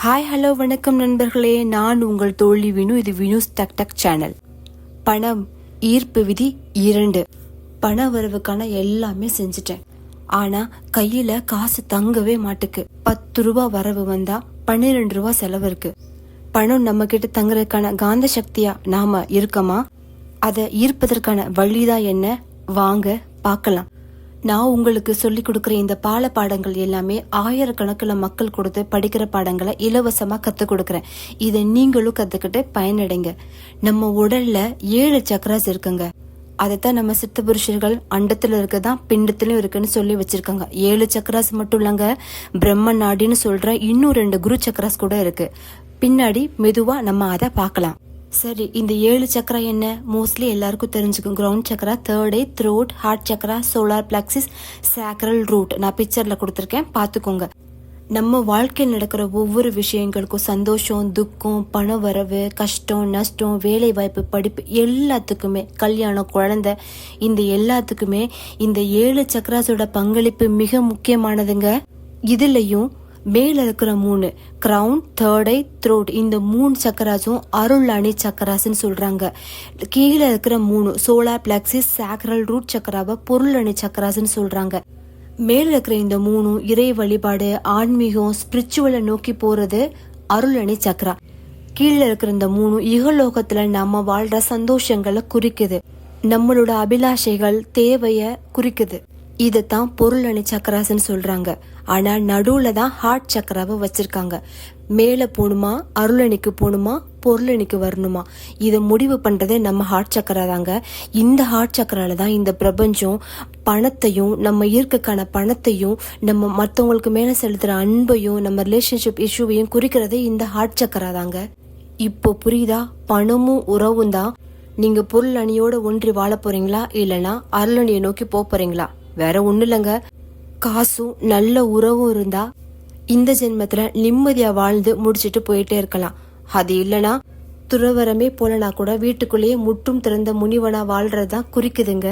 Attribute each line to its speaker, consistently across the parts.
Speaker 1: Hi hello வணக்கம் நண்பர்களே, நான் உங்கள் தோழி வினு. இது வினுஸ் டக் டக் சேனல். பணம் ஈர்ப்பு விதி 2. பண வரவுக்கான எல்லாமே செஞ்சுட்டேன், ஆனா கையில காசு தங்கவே மாட்டுக்கு. 10 ரூபா வரவு வந்தா 12 ரூபா செலவு இருக்கு. பணம் நம்ம கிட்ட தங்குறதுக்கான காந்த சக்தியா நாம இருக்கமா? அதை ஈர்ப்பதற்கான வழிதான் என்ன? வாங்க பார்க்கலாம். நான் உங்களுக்கு சொல்லி கொடுக்குற இந்த பாடங்கள் எல்லாமே ஆயிரக்கணக்கில் மக்கள் கொடுத்து படிக்கிற பாடங்களை இலவசமா கற்றுக் கொடுக்குறேன். இதை நீங்களும் கத்துக்கிட்டு பயனடைங்க. நம்ம உடல்ல 7 சக்கராஸ் இருக்குங்க. அதைத்தான் நம்ம சித்த புருஷர்கள் அண்டத்துல இருக்குதான் பிண்டத்திலும் இருக்குன்னு சொல்லி வச்சிருக்காங்க. 7 சக்கராஸ் மட்டும் இல்லங்க, பிரம்ம நாடின்னு சொல்ற இன்னும் 2 குரு சக்கராஸ் கூட இருக்கு. பின்னாடி மெதுவா நம்ம அதை பார்க்கலாம். சரி, இந்த 7 சக்கரா என்ன? மோஸ்ட்லி எல்லாருக்கும் தெரிஞ்சுக்கும். கிரவுண்ட் சக்கரா, தேர்ட் ஐ, த்ரோட், ஹார்ட் சக்கரா, சோலார் பிளக்ஸிஸ், சாக்ரல் ரூட். நான் பிக்சர்ல கொடுத்துருக்கேன், பாத்துக்கோங்க. நம்ம வாழ்க்கையில் நடக்கிற ஒவ்வொரு விஷயங்களுக்கும் சந்தோஷம், துக்கம், பண வரவு, கஷ்டம், நஷ்டம், வேலை வாய்ப்பு, படிப்பு எல்லாத்துக்குமே, கல்யாணம், குழந்தை, இந்த எல்லாத்துக்குமே இந்த 7 சக்கராஸோட பங்களிப்பு மிக முக்கியமானதுங்க. இதுலயும் மேல இருக்கிற 3 கிரவுன், தேர்ட் ஐ, த்ரோட், இந்த 3 சக்கராஸும் அருள் அணி சக்கராஸ்ன்னு சொல்றாங்க. கீழே இருக்கிற 3 சோலார் பிளக்ஸிஸ், சாக்ரல் ரூட் சக்கராவை பொருள் அணி சக்கராஸ்ன்னு சொல்றாங்க. மேல இருக்கிற இந்த 3 இறை வழிபாடு, ஆன்மீகம், ஸ்பிரிச்சுவலை நோக்கி போறது அருள் அணி சக்கரா. கீழே இருக்கிற இந்த 3 இகலோகத்துல நம்ம வாழ்ற சந்தோஷங்களை குறிக்குது, நம்மளோட அபிலாஷைகள், தேவைய குறிக்குது. இதத்தான் பொருள் அணி சக்கராஸ்ன்னு சொல்றாங்க. ஆனா நடுவுல தான் ஹார்ட் சக்கராவை வச்சிருக்காங்க. மேல போகணுமா, அருளணிக்கு போகணுமா, பொருளணிக்கு வரணுமா, இதை முடிவு பண்றதே நம்ம ஹார்ட் சக்கரா தாங்க. இந்த ஹார்ட் சக்கரால தான் இந்த பிரபஞ்சம் பணத்தையும், நம்ம ஈர்க்கக்கான பணத்தையும், நம்ம மற்றவங்களுக்கு மேல செலுத்துற அன்பையும், நம்ம ரிலேஷன்ஷிப் இஷ்யூவையும் குறிக்கிறதே இந்த ஹார்ட் சக்கரா தாங்க. இப்போ புரியுதா? பணமும் உறவும் தான். நீங்க பொருள் அணியோட ஒன்றி வாழ போறீங்களா, இல்லைன்னா அருளணியை நோக்கி போறீங்களா? வேற ஒண்ணு இல்லைங்க. காசும் நல்ல உறவும் இருந்தா இந்த ஜென்மத்துல நிம்மதியா வாழ்ந்து முடிச்சிட்டு போயிட்டே இருக்கலாம். அது இல்லனா துறவரமே போலனா கூட வீட்டுக்குள்ளேயே முற்றும் திறந்த முனிவனா வாழ்றதுதான் குறிக்குதுங்க.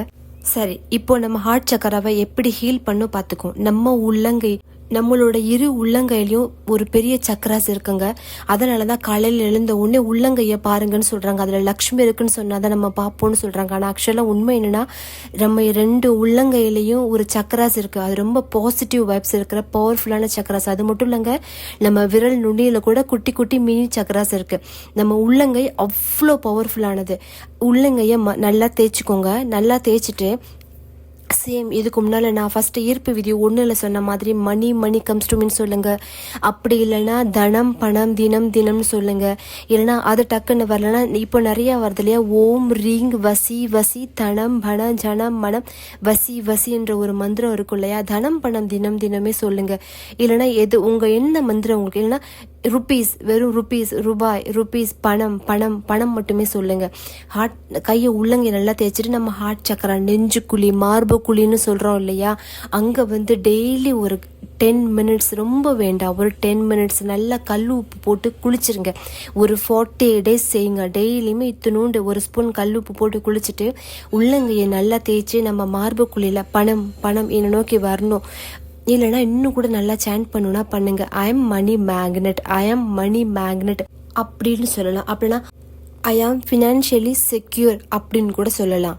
Speaker 1: சரி, இப்போ நம்ம ஹார்ட் சக்கராவை எப்படி ஹீல் பண்ண பாத்துக்கோ. நம்ம உள்ளங்கை, நம்மளோட 2 உள்ளங்கையிலயும் ஒரு பெரிய சக்கராஸ் இருக்குங்க. அதனாலதான் காலையில எழுந்த உடனே உள்ளங்கைய பாருங்கன்னு சொல்றாங்க. அதுல லக்ஷ்மி இருக்குன்னு சொன்னாதான் நம்ம பாப்போம்னு சொல்றாங்க. ஆனா ஆக்சுவலா உண்மை என்னன்னா, நம்ம 2 உள்ளங்கையிலயும் ஒரு சக்கராஸ் இருக்கு. அது ரொம்ப பாசிட்டிவ் வைப்ஸ் இருக்கிற பவர்ஃபுல்லான சக்கராஸ். அது மட்டும் இல்லைங்க, நம்ம விரல் நுனியில கூட குட்டி குட்டி மினி சக்கராஸ் இருக்கு. நம்ம உள்ளங்கை அவ்வளோ பவர்ஃபுல்லானது. உள்ளங்கைய நல்லா தேய்ச்சிக்கோங்க. நல்லா தேய்ச்சிட்டு சேம் இதுக்கு முன்னால நான் ஃபர்ஸ்ட் ஈர்ப்பு விதி 1ல சொன்ன மாதிரி மணி கம்ஸ் டு மீன்னு சொல்லுங்க. அப்படி இல்லைன்னா தனம், பணம், தினம் தினம்னு சொல்லுங்க. இல்லைன்னா அது டக்குன்னு வரலன்னா இப்போ நிறைய வருது இல்லையா, ஓம் ரீங் வசி வசி தனம் பண ஜனம் மனம் வசி வசி என்ற ஒரு மந்திரம் இருக்கும் இல்லையா, தனம் பணம் தினம் தினமே சொல்லுங்க. இல்லைன்னா எது உங்க என்ன மந்திரம் உங்களுக்கு, இல்லைன்னா ருபீஸ், வெறும் ருபீஸ், ரூபாய், ருபீஸ், பணம் பணம் பணம் மட்டுமே சொல்லுங்க. ஹார்ட் கையை உள்ளங்கை நல்லா தேய்ச்சிட்டு நம்ம ஹார்ட் சக்கரா, நெஞ்சுக்குழி, மார்பு குழின்னு சொல்றோம் இல்லையா, அங்க டெய்லி ஒரு 10 மினிட்ஸ், ரொம்ப வேண்டாம், ஒரு 10 மினிட்ஸ் நல்லா கல் உப்பு போட்டு குளிச்சிருங்க. ஒரு 40 டேஸ் செய்யுங்க. டெய்லியுமே இத்தினூண்டு ஒரு ஸ்பூன் கல் உப்பு போட்டு குளிச்சுட்டு உள்ளங்கையை நல்லா தேய்ச்சி நம்ம மார்பு குழியில பணம் பணம் என்னை நோக்கி வரணும். இல்லைன்னா இன்னும் கூட நல்லா சேண்ட் பண்ணுனா பண்ணுங்க. I am money magnet, I am money magnet அப்படின்னு சொல்லலாம். அப்படின்னா ஐ ஆம் ஃபினான்ஷியலி செக்யூர் அப்படின்னு கூட சொல்லலாம்.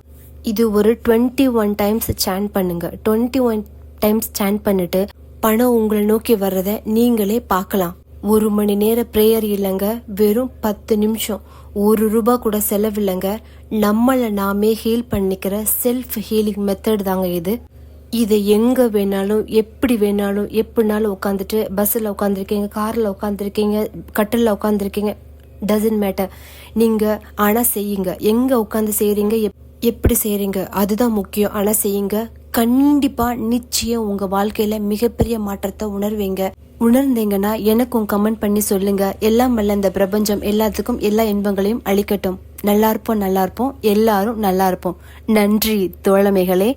Speaker 1: இது ஒரு 21 டைம்ஸ் சேண்ட் பண்ணுங்க. 21 டைம்ஸ் சேண்ட் பண்ணிட்டு பணம் உங்களை நோக்கி வர்றத நீங்களே பார்க்கலாம். 1 மணி நேர ப்ரேயர் இல்லைங்க, வெறும் 10 நிமிஷம், 1 ரூபா கூட செலவில்லைங்க. நம்மளை நாமே ஹீல் பண்ணிக்கிற செல்ஃப் ஹீலிங் மெத்தட் தாங்க இது. இதை எங்க வேணாலும், எப்படி வேணாலும், எப்படினாலும் உட்காந்துட்டு, பஸ்ஸில் உட்காந்துருக்கீங்க, காரில் உட்காந்துருக்கீங்க, கட்டிலில் உட்காந்துருக்கீங்க, டசன்ட் மேட்டர். நீங்க ஆனா செய்யுங்க. எங்க உட்காந்து செய்யறீங்க, எப்படி செய்யறீங்க, அதுதான் முக்கியம். ஆனா செய்யுங்க. கண்டிப்பா நிச்சயம் உங்க வாழ்க்கையில மிகப்பெரிய மாற்றத்தை உணர்வீங்க. உணர்ந்தீங்கன்னா எனக்கும் கமெண்ட் பண்ணி சொல்லுங்க. எல்லாம் வல்ல இந்த பிரபஞ்சம் எல்லாத்துக்கும் எல்லா இன்பங்களையும் அளிக்கட்டும். நல்லா இருப்போம், நல்லா இருப்போம், எல்லாரும் நல்லா இருப்போம். நன்றி தோழமைகளே.